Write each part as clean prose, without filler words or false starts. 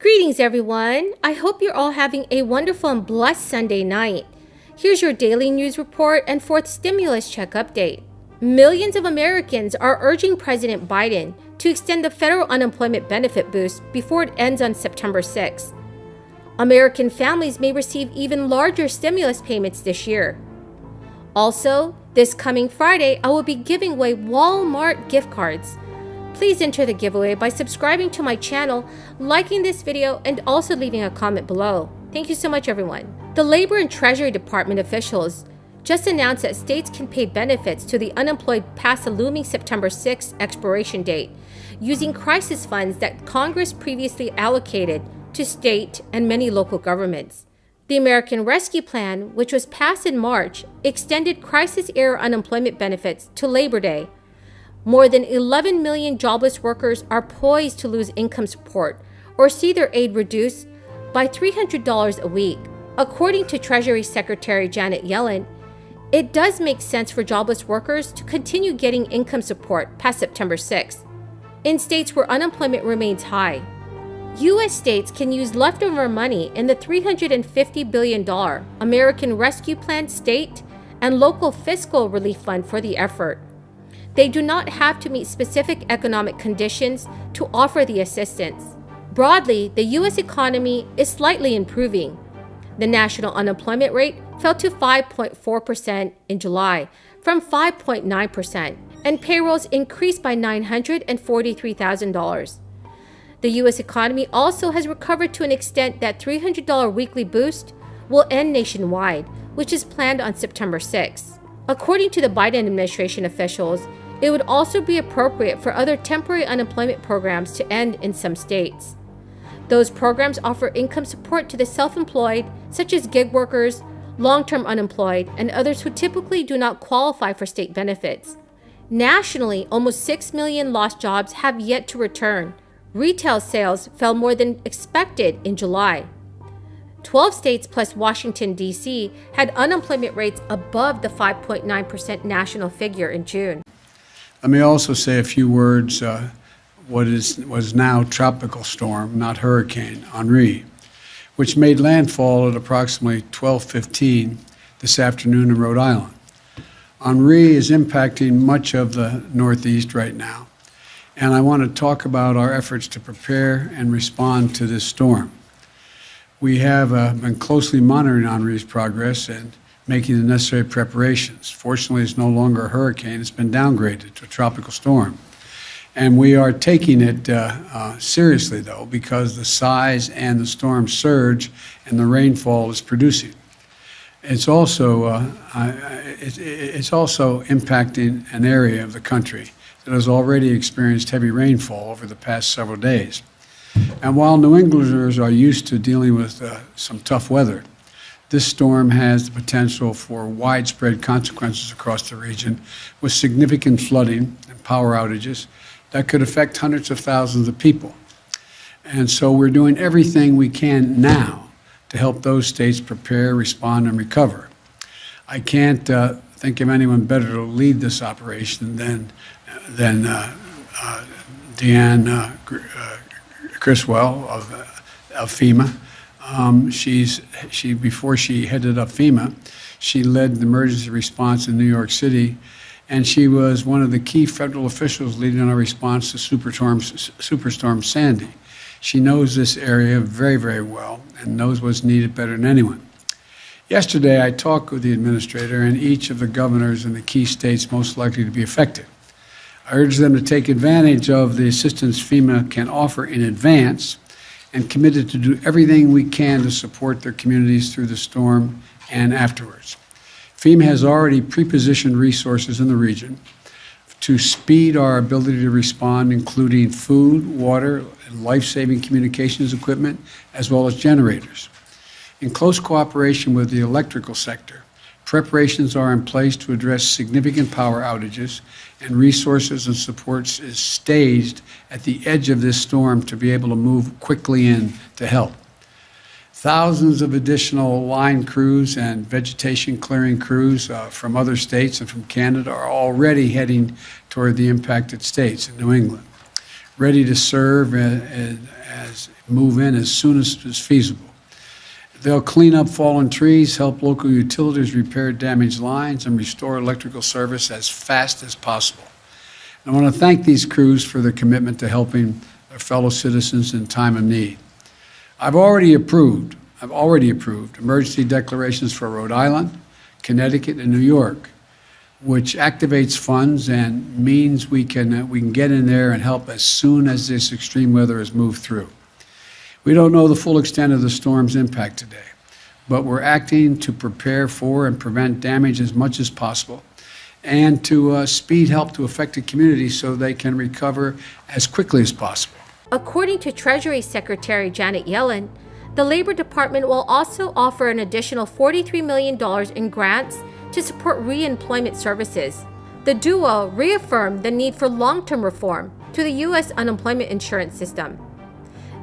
Greetings, everyone. I hope you're all having a wonderful and blessed Sunday night. Here's your daily news report and fourth stimulus check update. Millions of Americans are urging President Biden to extend the federal unemployment benefit boost before it ends on September 6th. American families may receive even larger stimulus payments this year. Also, this coming Friday, I will be giving away Walmart gift cards. Please enter the giveaway by subscribing to my channel, liking this video, and also leaving a comment below. Thank you so much, everyone. The Labor and Treasury Department officials just announced that states can pay benefits to the unemployed past the looming September 6th expiration date, using crisis funds that Congress previously allocated to state and many local governments. The American Rescue Plan, which was passed in March, extended crisis-era unemployment benefits to Labor Day. More than 11 million jobless workers are poised to lose income support or see their aid reduced by $300 a week. According to Treasury Secretary Janet Yellen, it does make sense for jobless workers to continue getting income support past September 6th in states where unemployment remains high. U.S. states can use leftover money in the $350 billion American Rescue Plan state and local fiscal relief fund for the effort. They do not have to meet specific economic conditions to offer the assistance. Broadly, the U.S. economy is slightly improving. The national unemployment rate fell to 5.4% in July from 5.9%, and payrolls increased by $943,000. The U.S. economy also has recovered to an extent that $300 weekly boost will end nationwide, which is planned on September 6th. According to the Biden administration officials, it would also be appropriate for other temporary unemployment programs to end in some states. Those programs offer income support to the self-employed, such as gig workers, long-term unemployed, and others who typically do not qualify for state benefits. Nationally, almost 6 million lost jobs have yet to return. Retail sales fell more than expected in July. 12 states plus Washington, D.C. had unemployment rates above the 5.9% national figure in June. Let me also say a few words was now tropical storm, not hurricane, Henri, which made landfall at approximately 12:15 this afternoon in Rhode Island. Henri is impacting much of the Northeast right now, and I want to talk about our efforts to prepare and respond to this storm. We have been closely monitoring Henri's progress and making the necessary preparations. Fortunately, it's no longer a hurricane. It's been downgraded to a tropical storm. And we are taking it seriously, though, because the size and the storm surge and the rainfall is producing. It's also impacting an area of the country that has already experienced heavy rainfall over the past several days. And while New Englanders are used to dealing with some tough weather, this storm has the potential for widespread consequences across the region with significant flooding and power outages that could affect hundreds of thousands of people. And so we're doing everything we can now to help those states prepare, respond, and recover. I can't think of anyone better to lead this operation than Deanne Criswell of FEMA. Before she headed up FEMA, she led the emergency response in New York City, and she was one of the key federal officials leading our response to Superstorm Sandy. She knows this area very, very well and knows what's needed better than anyone. Yesterday, I talked with the administrator and each of the governors in the key states most likely to be affected. I urged them to take advantage of the assistance FEMA can offer in advance and committed to do everything we can to support their communities through the storm and afterwards. FEMA has already pre-positioned resources in the region to speed our ability to respond, including food, water, and life-saving communications equipment, as well as generators. In close cooperation with the electrical sector, preparations are in place to address significant power outages, and resources and supports is staged at the edge of this storm to be able to move quickly in to help. Thousands of additional line crews and vegetation clearing crews from other states and from Canada are already heading toward the impacted states in New England. ready to serve as move in as soon as is feasible. They'll clean up fallen trees, help local utilities repair damaged lines, and restore electrical service as fast as possible. And I want to thank these crews for their commitment to helping their fellow citizens in time of need. I've already approved emergency declarations for Rhode Island, Connecticut, and New York, which activates funds and means we can get in there and help as soon as this extreme weather has moved through. We don't know the full extent of the storm's impact today, but we're acting to prepare for and prevent damage as much as possible and to speed help to affected communities so they can recover as quickly as possible. According to Treasury Secretary Janet Yellen, the Labor Department will also offer an additional $43 million in grants to support re-employment services. The duo reaffirmed the need for long-term reform to the U.S. unemployment insurance system.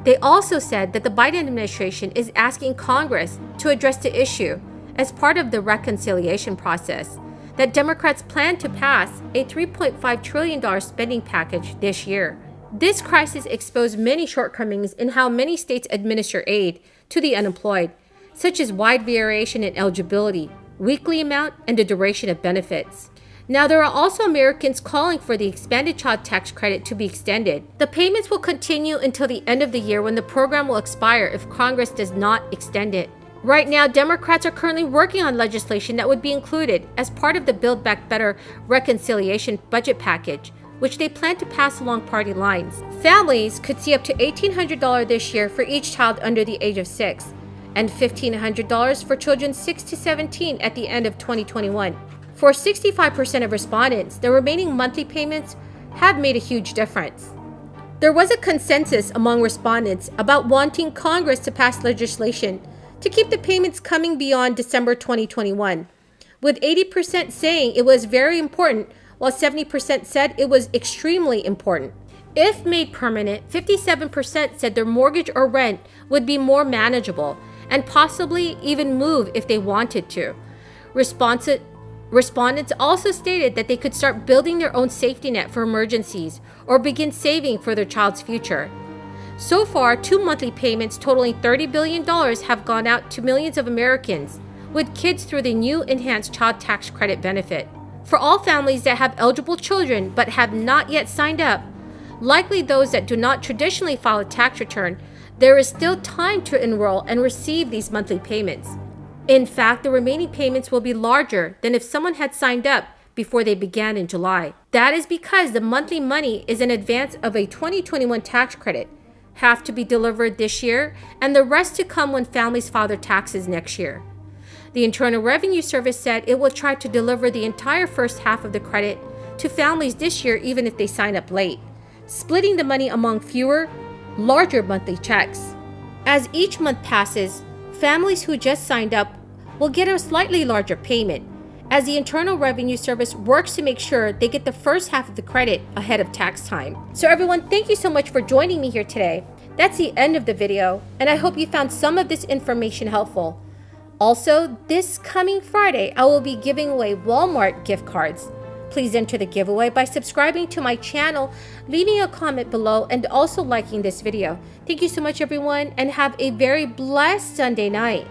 They also said that the Biden administration is asking Congress to address the issue as part of the reconciliation process, that Democrats plan to pass a $3.5 trillion spending package this year. This crisis exposed many shortcomings in how many states administer aid to the unemployed, such as wide variation in eligibility, weekly amount, and the duration of benefits. Now, there are also Americans calling for the expanded child tax credit to be extended. The payments will continue until the end of the year when the program will expire if Congress does not extend it. Right now, Democrats are currently working on legislation that would be included as part of the Build Back Better reconciliation budget package, which they plan to pass along party lines. Families could see up to $1,800 this year for each child under the age of 6, and $1,500 for children 6 to 17 at the end of 2021. For 65% of respondents, the remaining monthly payments have made a huge difference. There was a consensus among respondents about wanting Congress to pass legislation to keep the payments coming beyond December 2021, with 80% saying it was very important, while 70% said it was extremely important. If made permanent, 57% said their mortgage or rent would be more manageable and possibly even move if they wanted to. Respondents also stated that they could start building their own safety net for emergencies or begin saving for their child's future. So far, 2 monthly payments totaling $30 billion have gone out to millions of Americans with kids through the new enhanced child tax credit benefit. For all families that have eligible children but have not yet signed up, likely those that do not traditionally file a tax return, there is still time to enroll and receive these monthly payments. In fact, the remaining payments will be larger than if someone had signed up before they began in July. That is because the monthly money is in advance of a 2021 tax credit, have to be delivered this year, and the rest to come when families file their taxes next year. The Internal Revenue Service said it will try to deliver the entire first half of the credit to families this year even if they sign up late, splitting the money among fewer, larger monthly checks. As each month passes, families who just signed up will get a slightly larger payment, as the Internal Revenue Service works to make sure they get the first half of the credit ahead of tax time. So everyone, thank you so much for joining me here today. That's the end of the video, and I hope you found some of this information helpful. Also, this coming Friday, I will be giving away Walmart gift cards. Please enter the giveaway by subscribing to my channel, leaving a comment below, and also liking this video. Thank you so much, everyone, and have a very blessed Sunday night.